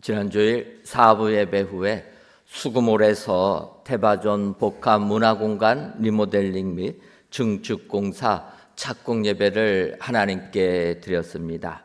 지난 주일 사부 예배 후에 수구몰에서 태바존 복합 문화공간 리모델링 및 증축공사 착공 예배를 하나님께 드렸습니다.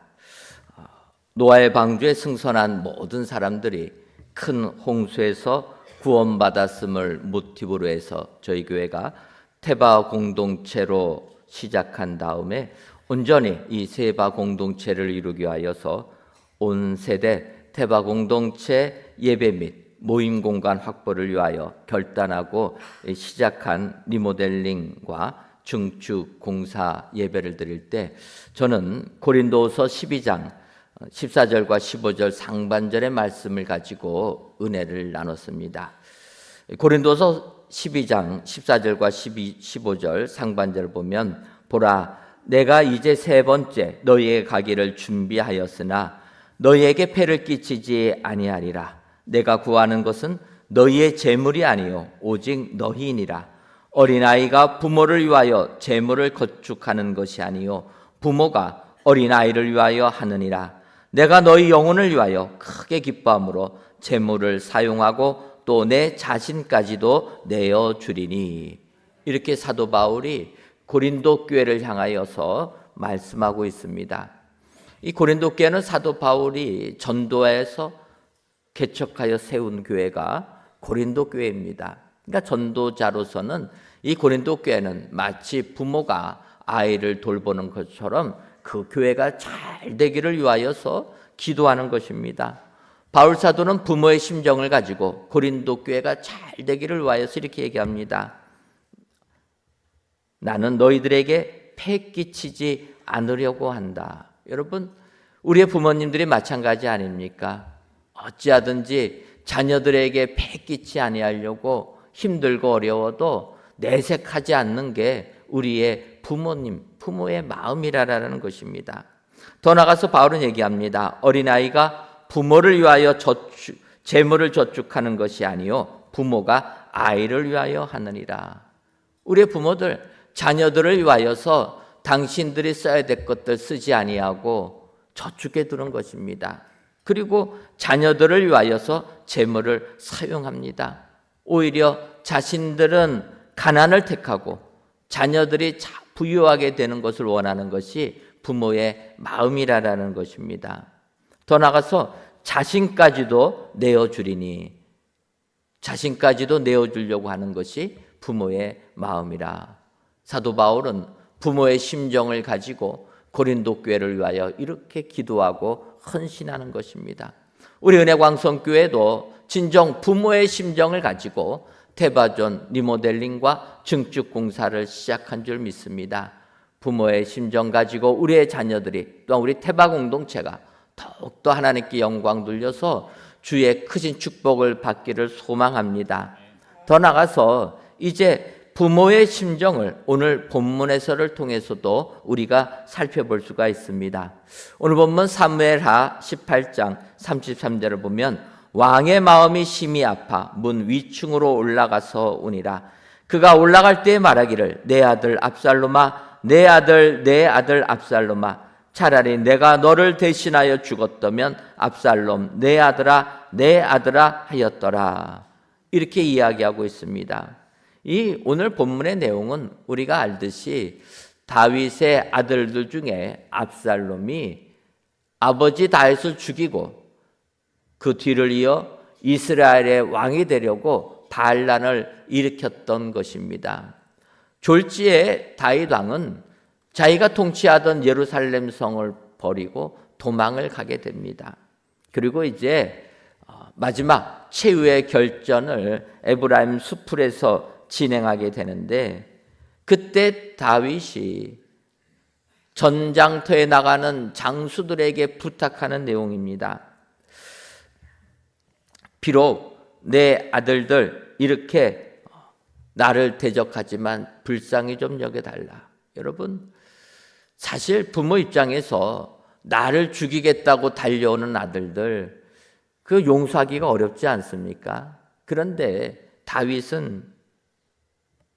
노아의 방주에 승선한 모든 사람들이 큰 홍수에서 구원받았음을 모티브로 해서 저희 교회가 태바 공동체로 시작한 다음에 온전히 이 세바 공동체를 이루기 위하여서 온 세대 태바 공동체 예배 및 모임 공간 확보를 위하여 결단하고 시작한 리모델링과 증축 공사 예배를 드릴 때 저는 고린도후서 12장 14절과 15절 상반절의 말씀을 가지고 은혜를 나눴습니다. 고린도서 12장 14절과 15절 상반절을 보면 보라 내가 이제 세 번째 너희에게 가기를 준비하였으나 너희에게 폐를 끼치지 아니하리라. 내가 구하는 것은 너희의 재물이 아니요 오직 너희이니라. 어린아이가 부모를 위하여 재물을 거축하는 것이 아니요 부모가 어린아이를 위하여 하느니라. 내가 너희 영혼을 위하여 크게 기뻐함으로 재물을 사용하고 또 내 자신까지도 내어주리니. 이렇게 사도 바울이 고린도 교회를 향하여서 말씀하고 있습니다. 이 고린도 교회는 사도 바울이 전도해서 개척하여 세운 교회가 고린도 교회입니다. 그러니까 전도자로서는 이 고린도 교회는 마치 부모가 아이를 돌보는 것처럼 그 교회가 잘 되기를 위하여서 기도하는 것입니다. 바울 사도는 부모의 심정을 가지고 고린도 교회가 잘 되기를 위하여서 이렇게 얘기합니다. 나는 너희들에게 폐 끼치지 않으려고 한다. 여러분, 우리의 부모님들이 마찬가지 아닙니까? 어찌하든지 자녀들에게 폐 끼치 아니하려고 힘들고 어려워도 내색하지 않는 게 우리의 부모의 마음이라는 것입니다. 더 나아가서 바울은 얘기합니다. 어린아이가 부모를 위하여 재물을 저축하는 것이 아니요 부모가 아이를 위하여 하느니라. 우리의 부모들 자녀들을 위하여서 당신들이 써야 될 것들 쓰지 아니하고 저축해 두는 것입니다. 그리고 자녀들을 위하여서 재물을 사용합니다. 오히려 자신들은 가난을 택하고 자녀들이 부유하게 되는 것을 원하는 것이 부모의 마음이라는 것입니다. 더 나아가서 자신까지도 내어주리니, 자신까지도 내어주려고 하는 것이 부모의 마음이라. 사도 바울은 부모의 심정을 가지고 고린도 교회를 위하여 이렇게 기도하고 헌신하는 것입니다. 우리 은혜광성교회도 진정 부모의 심정을 가지고 태바존 리모델링과 증축 공사를 시작한 줄 믿습니다. 부모의 심정 가지고 우리의 자녀들이 또한 우리 태바 공동체가 더욱더 하나님께 영광 돌려서 주의 크신 축복을 받기를 소망합니다. 더 나아가서 이제 부모의 심정을 오늘 본문에서를 통해서도 우리가 살펴볼 수가 있습니다. 오늘 본문 사무엘하 18장 33절을 보면 왕의 마음이 심히 아파 문 위층으로 올라가서 오니라. 그가 올라갈 때에 말하기를 내 아들 압살롬아 내 아들 압살롬아 차라리 내가 너를 대신하여 죽었다면 압살롬 내 아들아 하였더라. 이렇게 이야기하고 있습니다. 이 오늘 본문의 내용은 우리가 알듯이 다윗의 아들들 중에 압살롬이 아버지 다윗을 죽이고 그 뒤를 이어 이스라엘의 왕이 되려고 반란을 일으켰던 것입니다. 졸지에 다윗 왕은 자기가 통치하던 예루살렘 성을 버리고 도망을 가게 됩니다. 그리고 이제 마지막 최후의 결전을 에브라임 수풀에서 진행하게 되는데 그때 다윗이 전장터에 나가는 장수들에게 부탁하는 내용입니다. 비록 내 아들들 이렇게 나를 대적하지만 불쌍히 좀 여겨달라. 여러분, 사실 부모 입장에서 나를 죽이겠다고 달려오는 아들들 그 용서하기가 어렵지 않습니까? 그런데 다윗은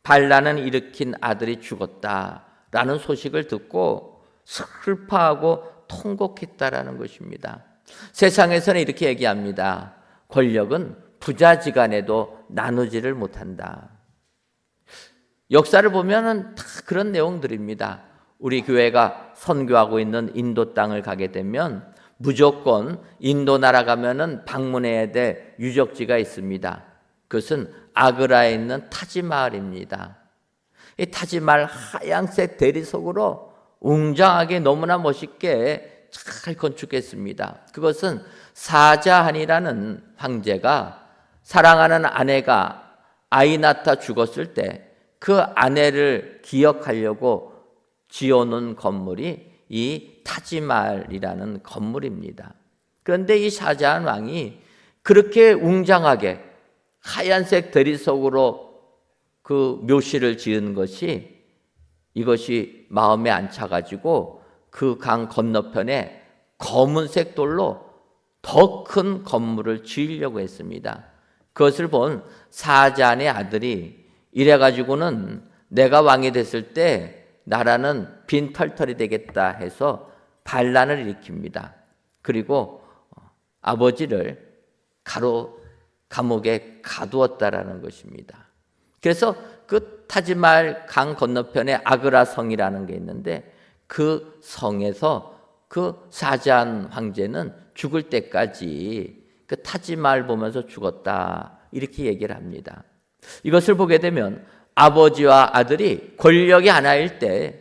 반란을 일으킨 아들이 죽었다라는 소식을 듣고 슬퍼하고 통곡했다라는 것입니다. 세상에서는 이렇게 얘기합니다. 권력은 부자지간에도 나누지를 못한다. 역사를 보면은 다 그런 내용들입니다. 우리 교회가 선교하고 있는 인도 땅을 가게 되면 무조건 인도 나라 가면은 방문해야 될 유적지가 있습니다. 그것은 아그라에 있는 타지마할입니다. 이 타지마할 하얀색 대리석으로 웅장하게 너무나 멋있게 잘 건축했습니다. 그것은 사자한이라는 황제가 사랑하는 아내가 아이 낳다 죽었을 때 그 아내를 기억하려고 지어놓은 건물이 이 타지마할이라는 건물입니다. 그런데 이 샤자한 왕이 그렇게 웅장하게 하얀색 대리석으로 그 묘실을 지은 것이 이것이 마음에 안 차가지고 그 강 건너편에 검은색 돌로 더 큰 건물을 지으려고 했습니다. 그것을 본 사자한의 아들이 이래가지고는 내가 왕이 됐을 때 나라는 빈털털이 되겠다 해서 반란을 일으킵니다. 그리고 아버지를 감옥에 가두었다라는 것입니다. 그래서 그 타지마할 강 건너편에 아그라 성이라는 게 있는데 그 성에서 그 샤자한 황제는 죽을 때까지 그 타지마할 보면서 죽었다 이렇게 얘기를 합니다. 이것을 보게 되면 아버지와 아들이 권력이 하나일 때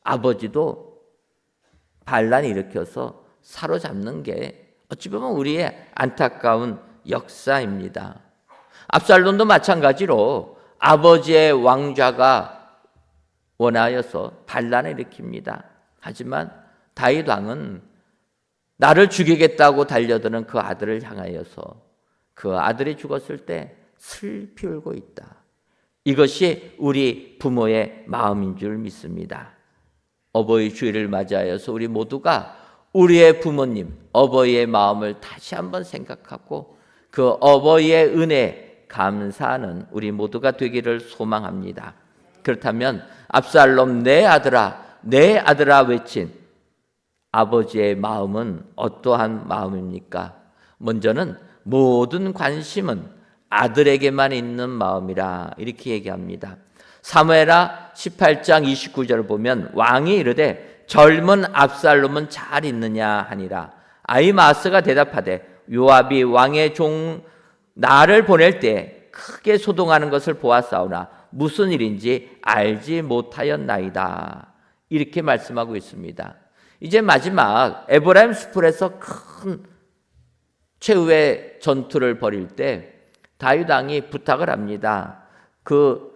아버지도 반란 일으켜서 사로잡는 게 어찌 보면 우리의 안타까운 역사입니다. 압살롬도 마찬가지로 아버지의 왕좌가 원하여서 반란을 일으킵니다. 하지만 다윗 왕은 나를 죽이겠다고 달려드는 그 아들을 향하여서 그 아들이 죽었을 때 슬피 울고 있다. 이것이 우리 부모의 마음인 줄 믿습니다. 어버이 주일을 맞이하여서 우리 모두가 우리의 부모님, 어버이의 마음을 다시 한번 생각하고 그 어버이의 은혜 감사하는 우리 모두가 되기를 소망합니다. 그렇다면 압살롬 내 아들아 외친 아버지의 마음은 어떠한 마음입니까? 먼저는 모든 관심은 아들에게만 있는 마음이라 이렇게 얘기합니다. 사무엘하 18장 29절을 보면 왕이 이르되 젊은 압살롬은 잘 있느냐 하니라. 아히마아스가 대답하되 요압이 왕의 종 나를 보낼 때 크게 소동하는 것을 보았사오나 무슨 일인지 알지 못하였나이다. 이렇게 말씀하고 있습니다. 이제 마지막 에브라임 수풀에서 큰 최후의 전투를 벌일 때 다윗 왕이 부탁을 합니다. 그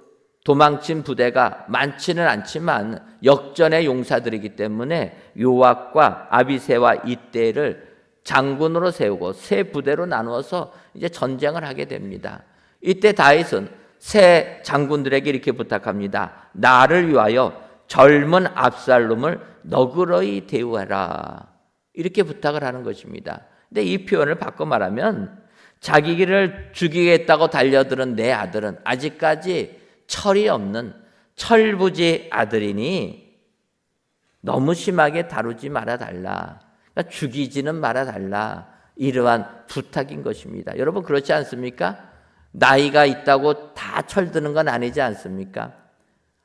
도망친 부대가 많지는 않지만 역전의 용사들이기 때문에 요압과 아비새와 이때를 장군으로 세우고 세 부대로 나누어서 이제 전쟁을 하게 됩니다. 이때 다윗은 세 장군들에게 이렇게 부탁합니다. 나를 위하여 젊은 압살롬을 너그러이 대우하라. 이렇게 부탁을 하는 것입니다. 근데 이 표현을 바꿔 말하면 자기를 죽이겠다고 달려드는 내 아들은 아직까지 철이 없는 철부지 아들이니 너무 심하게 다루지 말아달라. 그러니까 죽이지는 말아달라. 이러한 부탁인 것입니다. 여러분 그렇지 않습니까? 나이가 있다고 다 철드는 건 아니지 않습니까?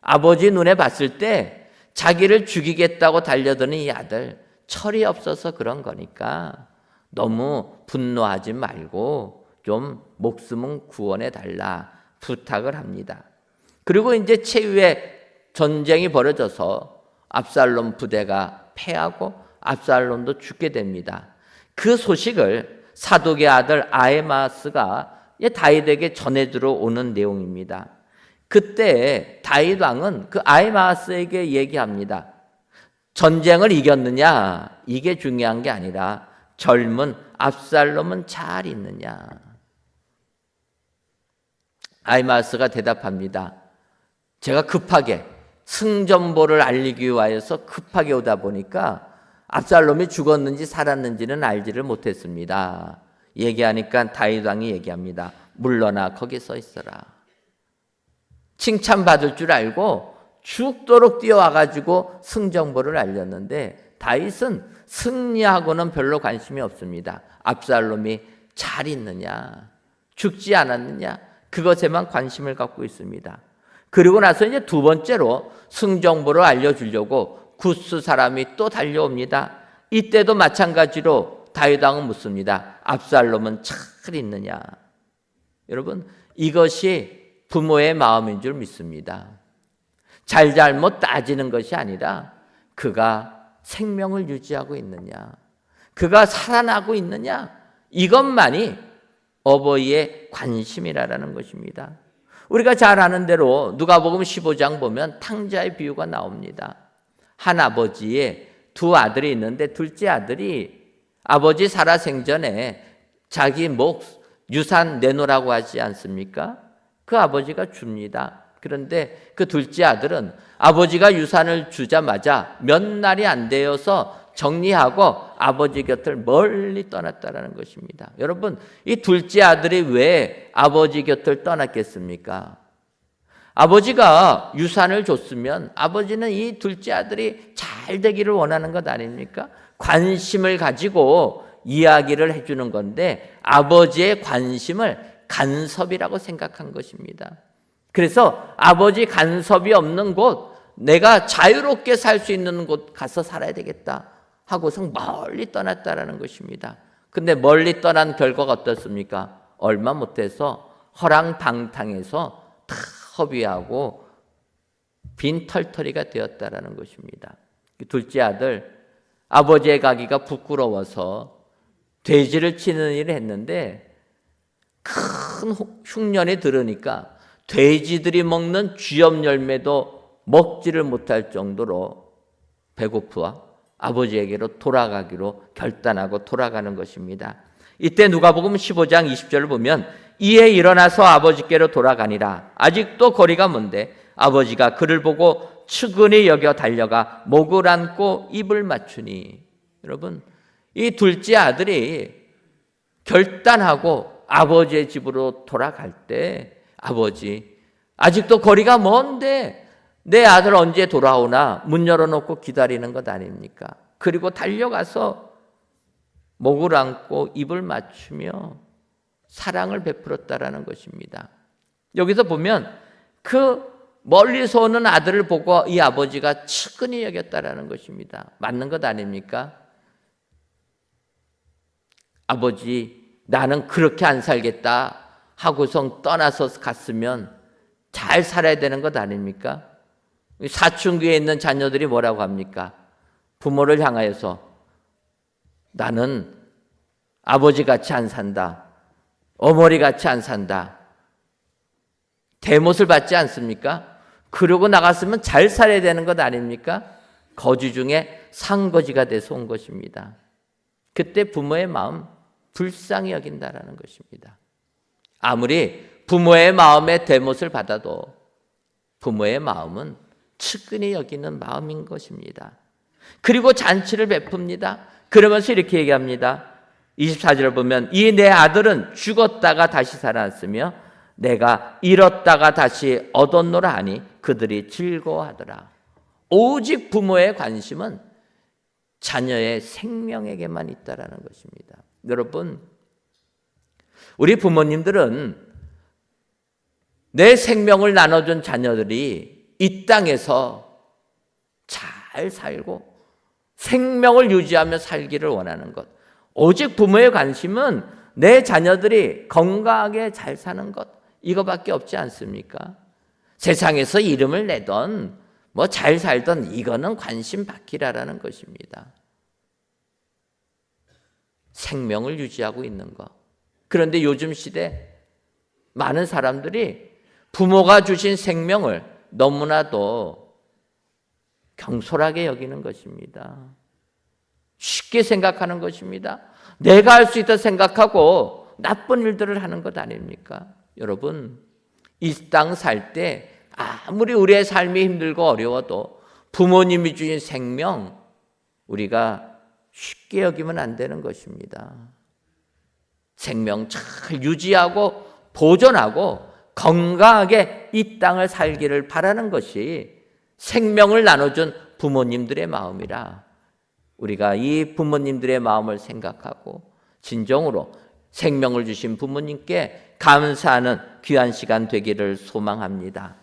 아버지 눈에 봤을 때 자기를 죽이겠다고 달려드는 이 아들 철이 없어서 그런 거니까 너무 분노하지 말고 좀 목숨은 구원해 달라 부탁을 합니다. 그리고 이제 최후의 전쟁이 벌어져서 압살롬 부대가 패하고 압살롬도 죽게 됩니다. 그 소식을 사독의 아들 아히마아스가 다윗에게 전해주러 오는 내용입니다. 그때 다윗 왕은 그 아히마아스에게 얘기합니다. 전쟁을 이겼느냐 이게 중요한 게 아니라 젊은 압살롬은 잘 있느냐. 아히마아스가 대답합니다. 제가 급하게 승전보를 알리기 위하여서 급하게 오다 보니까 압살롬이 죽었는지 살았는지는 알지를 못했습니다. 얘기하니까 다윗 왕이 얘기합니다. 물러나 거기 서 있어라. 칭찬받을 줄 알고 죽도록 뛰어와가지고 승전보를 알렸는데 다윗은 승리하고는 별로 관심이 없습니다. 압살롬이 잘 있느냐, 죽지 않았느냐, 그것에만 관심을 갖고 있습니다. 그리고 나서 이제 두 번째로 승정보를 알려주려고 구스 사람이 또 달려옵니다. 이때도 마찬가지로 다윗 왕은 묻습니다. 압살롬은 잘 있느냐? 여러분, 이것이 부모의 마음인 줄 믿습니다. 잘잘못 따지는 것이 아니라 그가 생명을 유지하고 있느냐, 그가 살아나고 있느냐, 이것만이 어버이의 관심이라는 것입니다. 우리가 잘 아는 대로 누가복음 15장 보면 탕자의 비유가 나옵니다. 한 아버지의 두 아들이 있는데 둘째 아들이 아버지 살아생전에 자기 목 유산 내놓으라고 하지 않습니까? 그 아버지가 줍니다. 그런데 그 둘째 아들은 아버지가 유산을 주자마자 몇 날이 안 되어서 정리하고 아버지 곁을 멀리 떠났다는 것입니다. 여러분, 이 둘째 아들이 왜 아버지 곁을 떠났겠습니까? 아버지가 유산을 줬으면 아버지는 이 둘째 아들이 잘 되기를 원하는 것 아닙니까? 관심을 가지고 이야기를 해주는 건데 아버지의 관심을 간섭이라고 생각한 것입니다. 그래서 아버지 간섭이 없는 곳, 내가 자유롭게 살 수 있는 곳 가서 살아야 되겠다 하고서 멀리 떠났다라는 것입니다. 근데 멀리 떠난 결과가 어떻습니까? 얼마 못해서 허랑방탕해서 다 허비하고 빈털터리가 되었다라는 것입니다. 둘째 아들, 아버지의 가기가 부끄러워서 돼지를 치는 일을 했는데 큰 흉년이 들으니까 돼지들이 먹는 쥐염 열매도 먹지를 못할 정도로 배고프와 아버지에게로 돌아가기로 결단하고 돌아가는 것입니다. 이때 누가복음 15장 20절을 보면 이에 일어나서 아버지께로 돌아가니라. 아직도 거리가 먼데 아버지가 그를 보고 측은히 여겨 달려가 목을 안고 입을 맞추니. 여러분, 이 둘째 아들이 결단하고 아버지의 집으로 돌아갈 때 아버지, 아직도 거리가 먼데 내 아들 언제 돌아오나 문 열어놓고 기다리는 것 아닙니까? 그리고 달려가서 목을 안고 입을 맞추며 사랑을 베풀었다라는 것입니다. 여기서 보면 그 멀리서 오는 아들을 보고 이 아버지가 측은히 여겼다라는 것입니다. 맞는 것 아닙니까? 아버지, 나는 그렇게 안 살겠다 하고서 떠나서 갔으면 잘 살아야 되는 것 아닙니까? 사춘기에 있는 자녀들이 뭐라고 합니까? 부모를 향하여서 나는 아버지같이 안 산다, 어머니같이 안 산다, 대못을 받지 않습니까? 그러고 나갔으면 잘 살아야 되는 것 아닙니까? 거지 중에 상거지가 돼서 온 것입니다. 그때 부모의 마음 불쌍히 여긴다라는 것입니다. 아무리 부모의 마음에 대못을 받아도 부모의 마음은 측은히 여기는 마음인 것입니다. 그리고 잔치를 베풉니다. 그러면서 이렇게 얘기합니다. 24절을 보면 이 내 아들은 죽었다가 다시 살아났으며 내가 잃었다가 다시 얻었노라 하니 그들이 즐거워하더라. 오직 부모의 관심은 자녀의 생명에게만 있다라는 것입니다. 여러분, 우리 부모님들은 내 생명을 나눠준 자녀들이 이 땅에서 잘 살고 생명을 유지하며 살기를 원하는 것. 오직 부모의 관심은 내 자녀들이 건강하게 잘 사는 것, 이거밖에 없지 않습니까? 세상에서 이름을 내던 뭐 잘 살던 이거는 관심 받기라라는 것입니다. 생명을 유지하고 있는 것. 그런데 요즘 시대 많은 사람들이 부모가 주신 생명을 너무나도 경솔하게 여기는 것입니다. 쉽게 생각하는 것입니다. 내가 할 수 있다 생각하고 나쁜 일들을 하는 것 아닙니까? 여러분, 이 땅 살 때 아무리 우리의 삶이 힘들고 어려워도 부모님이 주신 생명 우리가 쉽게 여기면 안 되는 것입니다. 생명 잘 유지하고 보존하고 건강하게 이 땅을 살기를 바라는 것이 생명을 나눠준 부모님들의 마음이라 우리가 이 부모님들의 마음을 생각하고 진정으로 생명을 주신 부모님께 감사하는 귀한 시간 되기를 소망합니다.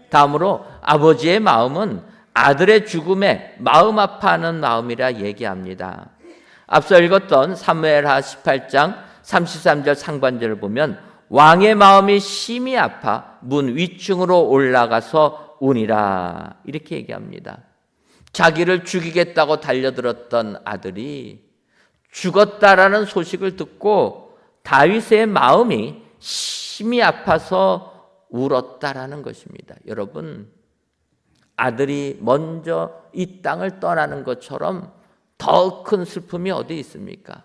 다음으로 아버지의 마음은 아들의 죽음에 마음 아파하는 마음이라 얘기합니다. 앞서 읽었던 사무엘하 18장 33절 상반절을 보면 왕의 마음이 심히 아파 문 위층으로 올라가서 우니라 이렇게 얘기합니다. 자기를 죽이겠다고 달려들었던 아들이 죽었다라는 소식을 듣고 다윗의 마음이 심히 아파서 울었다라는 것입니다. 여러분, 아들이 먼저 이 땅을 떠나는 것처럼 더 큰 슬픔이 어디 있습니까?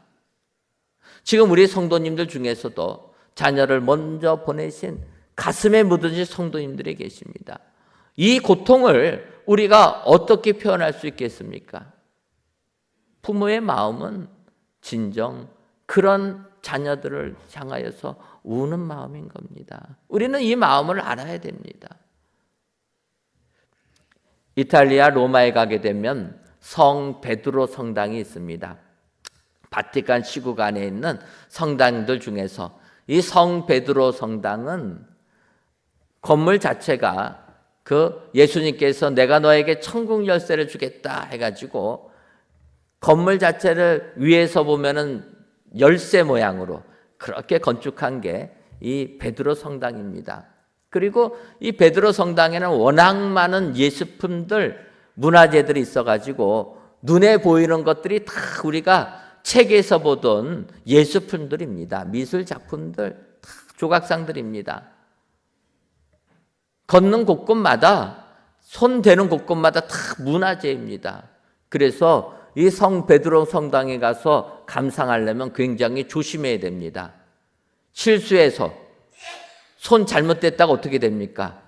지금 우리 성도님들 중에서도 자녀를 먼저 보내신 가슴에 묻으신 성도님들이 계십니다. 이 고통을 우리가 어떻게 표현할 수 있겠습니까? 부모의 마음은 진정 그런 자녀들을 향하여서 우는 마음인 겁니다. 우리는 이 마음을 알아야 됩니다. 이탈리아 로마에 가게 되면 성 베드로 성당이 있습니다. 바티칸 시국 안에 있는 성당들 중에서 이 성 베드로 성당은 건물 자체가 그 예수님께서 내가 너에게 천국 열쇠를 주겠다 해가지고 건물 자체를 위에서 보면은 열쇠 모양으로 그렇게 건축한 게 이 베드로 성당입니다. 그리고 이 베드로 성당에는 워낙 많은 예술품들, 문화재들이 있어가지고 눈에 보이는 것들이 다 우리가 책에서 보던 예술품들입니다. 미술 작품들, 다 조각상들입니다. 걷는 곳곳마다, 손 대는 곳곳마다 다 문화재입니다. 그래서 이 성 베드로 성당에 가서 감상하려면 굉장히 조심해야 됩니다. 실수해서 손 잘못됐다가 어떻게 됩니까?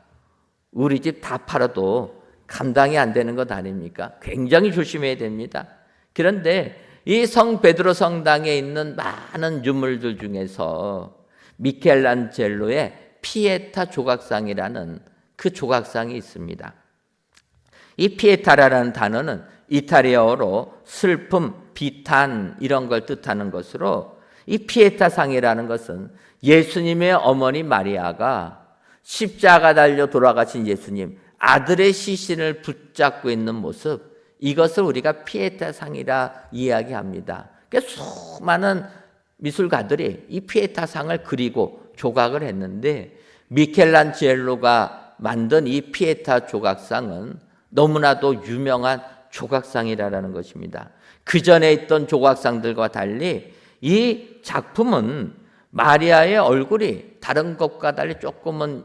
우리 집 다 팔아도 감당이 안 되는 것 아닙니까? 굉장히 조심해야 됩니다. 그런데 이 성 베드로 성당에 있는 많은 유물들 중에서 미켈란젤로의 피에타 조각상이라는 그 조각상이 있습니다. 이 피에타라는 단어는 이탈리아어로 슬픔, 비탄 이런 걸 뜻하는 것으로 이 피에타상이라는 것은 예수님의 어머니 마리아가 십자가 달려 돌아가신 예수님 아들의 시신을 붙잡고 있는 모습, 이것을 우리가 피에타상이라 이야기합니다. 그러니까 수많은 미술가들이 이 피에타상을 그리고 조각을 했는데 미켈란젤로가 만든 이 피에타 조각상은 너무나도 유명한 조각상이라는 것입니다. 그 전에 있던 조각상들과 달리 이 작품은 마리아의 얼굴이 다른 것과 달리 조금은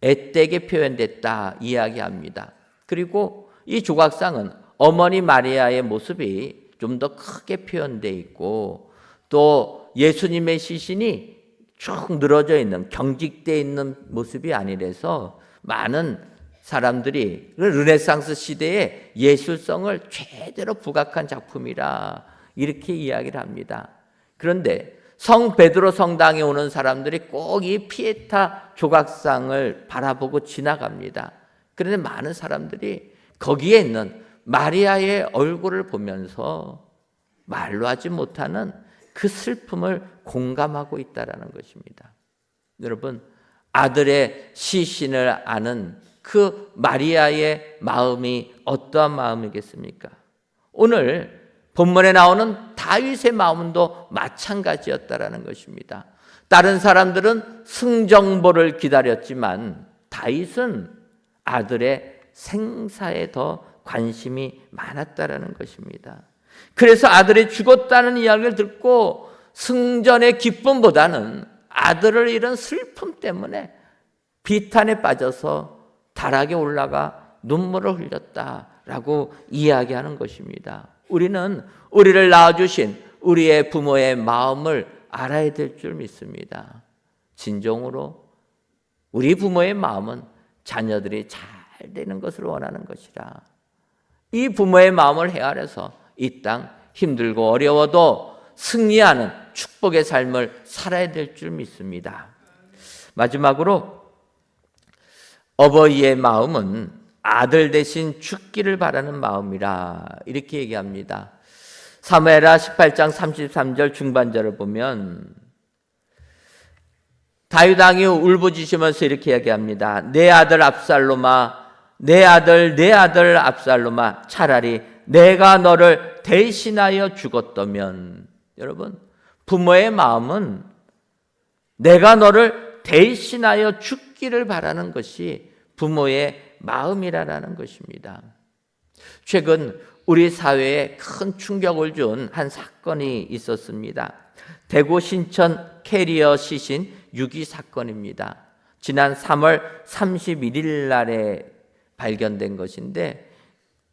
앳되게 표현됐다 이야기합니다. 그리고 이 조각상은 어머니 마리아의 모습이 좀 더 크게 표현되어 있고 또 예수님의 시신이 쭉 늘어져 있는 경직되어 있는 모습이 아니라서 많은 사람들이 르네상스 시대의 예술성을 제대로 부각한 작품이라 이렇게 이야기를 합니다. 그런데 성 베드로 성당에 오는 사람들이 꼭 이 피에타 조각상을 바라보고 지나갑니다. 그런데 많은 사람들이 거기에 있는 마리아의 얼굴을 보면서 말로 하지 못하는 그 슬픔을 공감하고 있다는 것입니다. 여러분, 아들의 시신을 아는 그 마리아의 마음이 어떠한 마음이겠습니까? 오늘 본문에 나오는 다윗의 마음도 마찬가지였다라는 것입니다. 다른 사람들은 승정보를 기다렸지만 다윗은 아들의 생사에 더 관심이 많았다라는 것입니다. 그래서 아들이 죽었다는 이야기를 듣고 승전의 기쁨보다는 아들을 잃은 슬픔 때문에 비탄에 빠져서 다락에 올라가 눈물을 흘렸다라고 이야기하는 것입니다. 우리는 우리를 낳아주신 우리의 부모의 마음을 알아야 될 줄 믿습니다. 진정으로 우리 부모의 마음은 자녀들이 잘 되는 것을 원하는 것이라. 이 부모의 마음을 헤아려서 이 땅 힘들고 어려워도 승리하는 축복의 삶을 살아야 될 줄 믿습니다. 마지막으로 어버이의 마음은 아들 대신 죽기를 바라는 마음이라 이렇게 얘기합니다. 사무엘하 18장 33절 중반절을 보면 다윗 왕이 울부짖으면서 이렇게 이야기합니다. 내 아들 압살롬아, 내 아들 압살롬아, 차라리 내가 너를 대신하여 죽었다면. 여러분, 부모의 마음은 내가 너를 대신하여 죽기를 바라는 것이 부모의 마음이라는 것입니다. 최근 우리 사회에 큰 충격을 준 한 사건이 있었습니다. 대구 신천 캐리어 시신 유기 사건입니다. 지난 3월 31일 날에 발견된 것인데,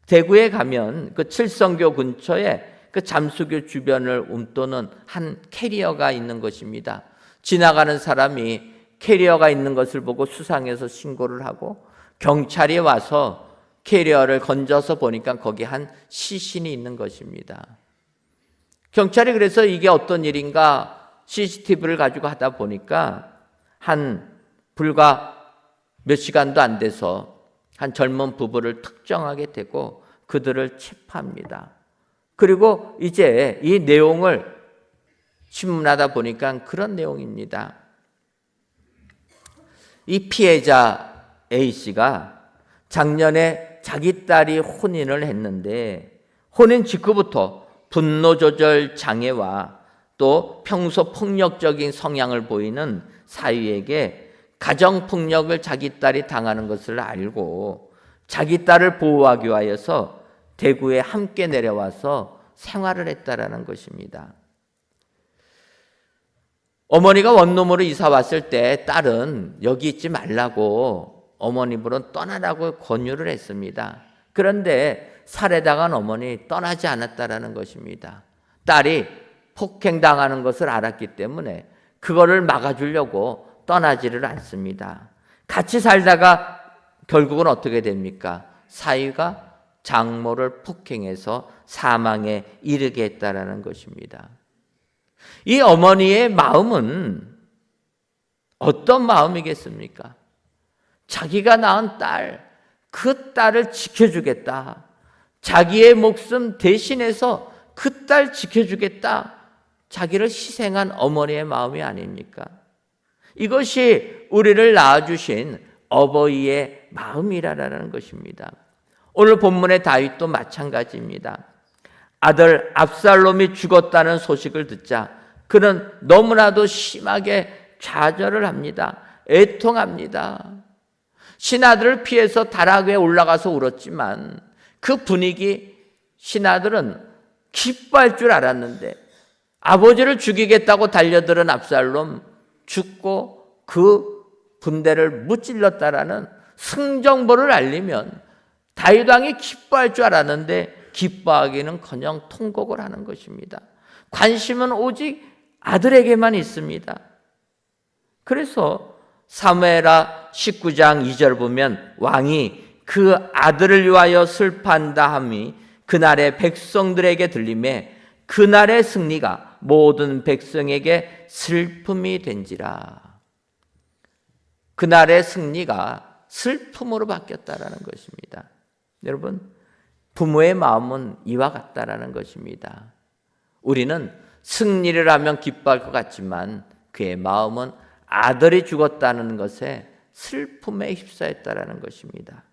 대구에 가면 그 칠성교 근처에 그 잠수교 주변을 움도는 한 캐리어가 있는 것입니다. 지나가는 사람이 캐리어가 있는 것을 보고 수상해서 신고를 하고 경찰이 와서 캐리어를 건져서 보니까 거기 한 시신이 있는 것입니다. 경찰이 그래서 이게 어떤 일인가 CCTV를 가지고 하다 보니까 불과 몇 시간도 안 돼서 한 젊은 부부를 특정하게 되고 그들을 체포합니다. 그리고 이제 이 내용을 신문하다 보니까 그런 내용입니다. 이 피해자 A씨가 작년에 자기 딸이 혼인을 했는데 혼인 직후부터 분노 조절 장애와 또 평소 폭력적인 성향을 보이는 사위에게 가정폭력을 자기 딸이 당하는 것을 알고 자기 딸을 보호하기 위하여서 대구에 함께 내려와서 생활을 했다라는 것입니다. 어머니가 원룸으로 이사 왔을 때 딸은 여기 있지 말라고 어머님으로 떠나라고 권유를 했습니다. 그런데 살해당한 어머니 떠나지 않았다라는 것입니다. 딸이 폭행당하는 것을 알았기 때문에 그거를 막아주려고 떠나지를 않습니다. 같이 살다가 결국은 어떻게 됩니까? 사위가 장모를 폭행해서 사망에 이르게 했다라는 것입니다. 이 어머니의 마음은 어떤 마음이겠습니까? 자기가 낳은 딸, 그 딸을 지켜주겠다. 자기의 목숨 대신해서 그 딸 지켜주겠다. 자기를 희생한 어머니의 마음이 아닙니까? 이것이 우리를 낳아주신 어버이의 마음이라는 것입니다. 오늘 본문의 다윗도 마찬가지입니다. 아들 압살롬이 죽었다는 소식을 듣자 그는 너무나도 심하게 좌절을 합니다. 애통합니다. 신하들을 피해서 다락에 올라가서 울었지만 그 분위기, 신하들은 기뻐할 줄 알았는데 아버지를 죽이겠다고 달려들은 압살롬, 죽고 그 군대를 무찔렀다라는 승정보를 알리면 다윗 왕이 기뻐할 줄 알았는데 기뻐하기는커녕 통곡을 하는 것입니다. 관심은 오직 아들에게만 있습니다. 그래서 사무엘하 19장 2절 보면 왕이 그 아들을 위하여 슬퍼한다 함이 그날의 백성들에게 들리매 그날의 승리가 모든 백성에게 슬픔이 된지라. 그날의 승리가 슬픔으로 바뀌었다라는 것입니다. 여러분, 부모의 마음은 이와 같다라는 것입니다. 우리는 승리를 하면 기뻐할 것 같지만 그의 마음은 아들이 죽었다는 것에 슬픔에 휩싸였다라는 것입니다.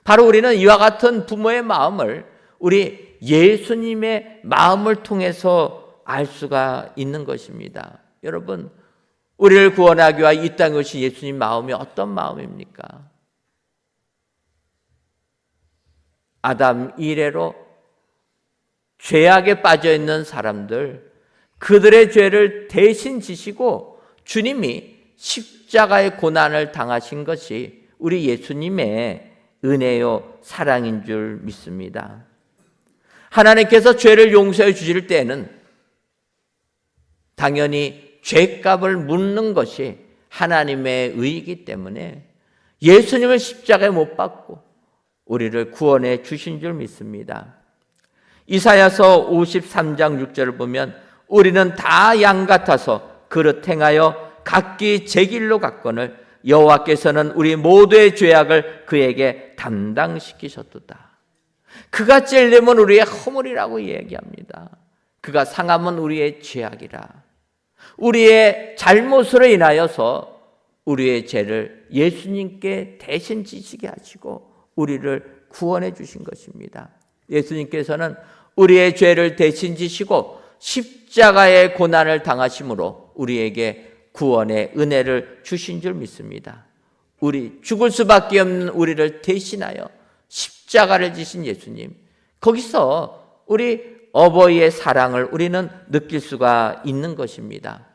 바로 우리는 이와 같은 부모의 마음을 우리 예수님의 마음을 통해서 알 수가 있는 것입니다. 여러분, 우리를 구원하기 위해 이 땅에 오신 예수님 마음이 어떤 마음입니까? 아담 이래로 죄악에 빠져 있는 사람들, 그들의 죄를 대신 지시고 주님이 십자가의 고난을 당하신 것이 우리 예수님의 은혜요 사랑인 줄 믿습니다. 하나님께서 죄를 용서해 주실 때에는 당연히 죄값을 묻는 것이 하나님의 의이기 때문에 예수님을 십자가에 못 박고 우리를 구원해 주신 줄 믿습니다. 이사야서 53장 6절을 보면 우리는 다 양 같아서 그릇 행하여 각기 제 길로 갔거늘 여호와께서는 우리 모두의 죄악을 그에게 담당시키셨도다. 그가 찔림은 우리의 허물이라고 얘기합니다. 그가 상함은 우리의 죄악이라. 우리의 잘못으로 인하여서 우리의 죄를 예수님께 대신 지시게 하시고 우리를 구원해 주신 것입니다. 예수님께서는 우리의 죄를 대신 지시고 십자가의 고난을 당하심으로 우리에게 구원의 은혜를 주신 줄 믿습니다. 우리 죽을 수밖에 없는 우리를 대신하여 십자가를 지신 예수님, 거기서 우리 어버이의 사랑을 우리는 느낄 수가 있는 것입니다.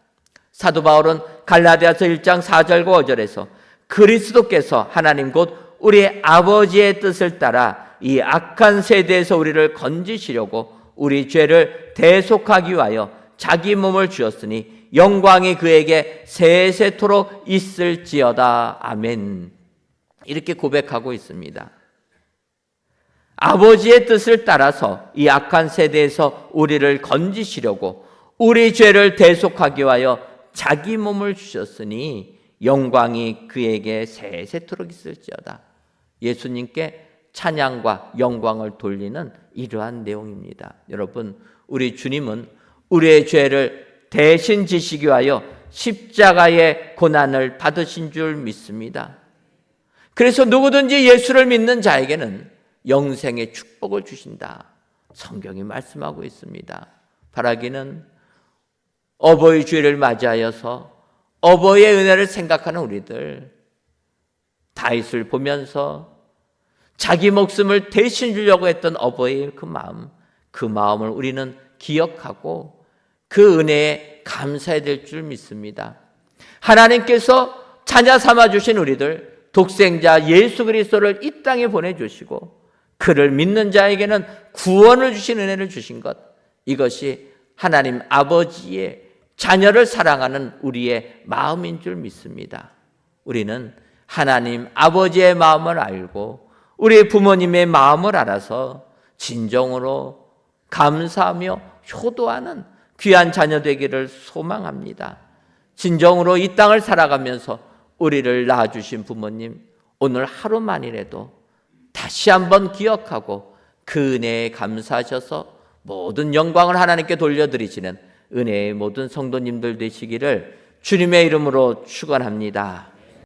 사도 바울은 갈라디아서 1장 4절과 5절에서 그리스도께서 하나님 곧 우리 아버지의 뜻을 따라 이 악한 세대에서 우리를 건지시려고 우리 죄를 대속하기 위하여 자기 몸을 주었으니 영광이 그에게 세세토록 있을지어다. 아멘. 이렇게 고백하고 있습니다. 아버지의 뜻을 따라서 이 악한 세대에서 우리를 건지시려고 우리 죄를 대속하기 위하여 자기 몸을 주셨으니 영광이 그에게 세세토록 있을지어다. 예수님께 찬양과 영광을 돌리는 이러한 내용입니다. 여러분, 우리 주님은 우리의 죄를 대신 지시기 위하여 십자가의 고난을 받으신 줄 믿습니다. 그래서 누구든지 예수를 믿는 자에게는 영생의 축복을 주신다. 성경이 말씀하고 있습니다. 바라기는 어버이 주일을 맞이하여서 어버이의 은혜를 생각하는 우리들, 다윗을 보면서 자기 목숨을 대신 주려고 했던 어버이의 그 마음을 우리는 기억하고 그 은혜에 감사해야 될 줄 믿습니다. 하나님께서 자녀 삼아주신 우리들, 독생자 예수 그리스도를 이 땅에 보내주시고 그를 믿는 자에게는 구원을 주신 은혜를 주신 것, 이것이 하나님 아버지의 자녀를 사랑하는 우리의 마음인 줄 믿습니다. 우리는 하나님 아버지의 마음을 알고 우리 부모님의 마음을 알아서 진정으로 감사하며 효도하는 귀한 자녀 되기를 소망합니다. 진정으로 이 땅을 살아가면서 우리를 낳아주신 부모님, 오늘 하루만이라도 다시 한번 기억하고 그 은혜에 감사하셔서 모든 영광을 하나님께 돌려드리시는 은혜의 모든 성도님들 되시기를 주님의 이름으로 축원합니다.